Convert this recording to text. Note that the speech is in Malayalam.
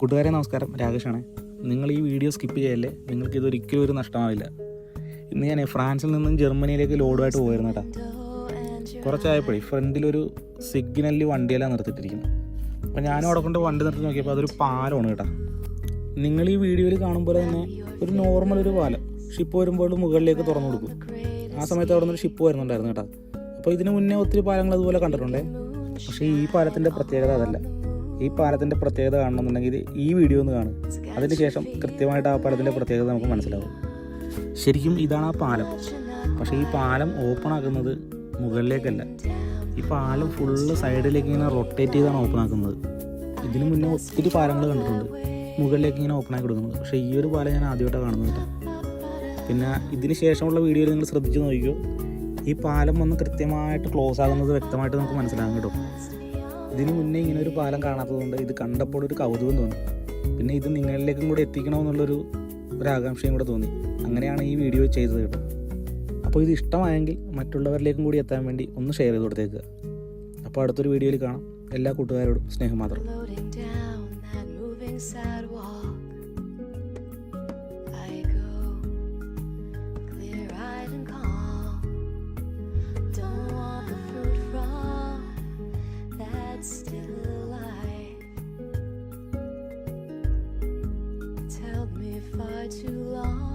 കൂട്ടുകാരെ നമസ്കാരം, രാകേഷാണ്. നിങ്ങൾ ഈ വീഡിയോ സ്കിപ്പ് ചെയ്യല്ലേ, നിങ്ങൾക്ക് ഇതൊരിക്കലും ഒരു നഷ്ടമാവില്ല. ഇന്ന് ഞാൻ ഫ്രാൻസിൽ നിന്നും ജർമ്മനിയിലേക്ക് ലോഡുമായിട്ട് പോയിരുന്നു കേട്ടോ. കുറച്ചായപ്പോഴേ ഫ്രണ്ടിലൊരു സിഗ്നലിൽ വണ്ടിയെല്ലാം നിർത്തിയിട്ടിരിക്കുന്നു. അപ്പോൾ ഞാനും അവിടെ കൊണ്ട് വണ്ടി നിർത്തി നോക്കിയപ്പോൾ അതൊരു പാലമാണ് കേട്ടോ. നിങ്ങൾ ഈ വീഡിയോയിൽ കാണുമ്പോൾ തന്നെ ഒരു നോർമൽ ഒരു പാലം, ഷിപ്പ് വരുമ്പോൾ മുകളിലേക്ക് തുറന്നു കൊടുക്കും. ആ സമയത്ത് അവിടെ നിന്നൊരു ഷിപ്പ് വരുന്നുണ്ടായിരുന്നു കേട്ടോ. അപ്പോൾ ഇതിന് മുന്നേ ഒത്തിരി പാലങ്ങൾ അതുപോലെ കണ്ടിട്ടുണ്ടേ. പക്ഷേ ഈ പാലത്തിൻ്റെ പ്രത്യേകത അതല്ല. ഈ പാലത്തിൻ്റെ പ്രത്യേകത കാണണമെന്നുണ്ടെങ്കിൽ ഈ വീഡിയോ ഒന്ന് കാണും. അതിന് ശേഷം കൃത്യമായിട്ട് ആ പാലത്തിൻ്റെ പ്രത്യേകത നമുക്ക് മനസ്സിലാവും. ശരിക്കും ഇതാണ് ആ പാലം. പക്ഷേ ഈ പാലം ഓപ്പൺ ആക്കുന്നത് മുകളിലേക്കല്ല. ഈ പാലം ഫുള്ള് സൈഡിലേക്ക് ഇങ്ങനെ റൊട്ടേറ്റ് ചെയ്താണ് ഓപ്പൺ ആക്കുന്നത്. ഇതിന് മുന്നേ ഒത്തിരി പാലങ്ങൾ കണ്ടിട്ടുണ്ട് മുകളിലേക്ക് ഇങ്ങനെ ഓപ്പൺ ആക്കി കൊടുക്കുന്നത്. പക്ഷേ ഈ ഒരു പാലം ഞാൻ ആദ്യമായിട്ടാണ് കാണുന്നത്. പിന്നെ ഇതിന് ശേഷമുള്ള വീഡിയോയിൽ നിങ്ങൾ ശ്രദ്ധിച്ച് നോക്കിയോ, ഈ പാലം വന്ന് കൃത്യമായിട്ട് ക്ലോസ് ആകുന്നത് വ്യക്തമായിട്ട് നമുക്ക് മനസ്സിലാകും കേട്ടോ. ഇതിന് മുന്നേ ഇങ്ങനെ ഒരു പാലം കാണാത്തതുകൊണ്ട് ഇത് കണ്ടപ്പോൾ ഒരു കൗതുകം തോന്നി. പിന്നെ ഇത് നിങ്ങളിലേക്കും കൂടെ എത്തിക്കണമെന്നുള്ളൊരു ആകാംക്ഷയും കൂടെ തോന്നി. അങ്ങനെയാണ് ഈ വീഡിയോ ചെയ്തത് കേട്ടോ. അപ്പോൾ ഇത് ഇഷ്ടമായെങ്കിൽ മറ്റുള്ളവരിലേക്കും കൂടി എത്താൻ വേണ്ടി ഒന്ന് ഷെയർ ചെയ്ത് കൊടുത്തേക്കുക. അപ്പോൾ അടുത്തൊരു വീഡിയോയിൽ കാണാം. എല്ലാ കൂട്ടുകാരോടും സ്നേഹം മാത്രം. Still alive. Tell me far too long.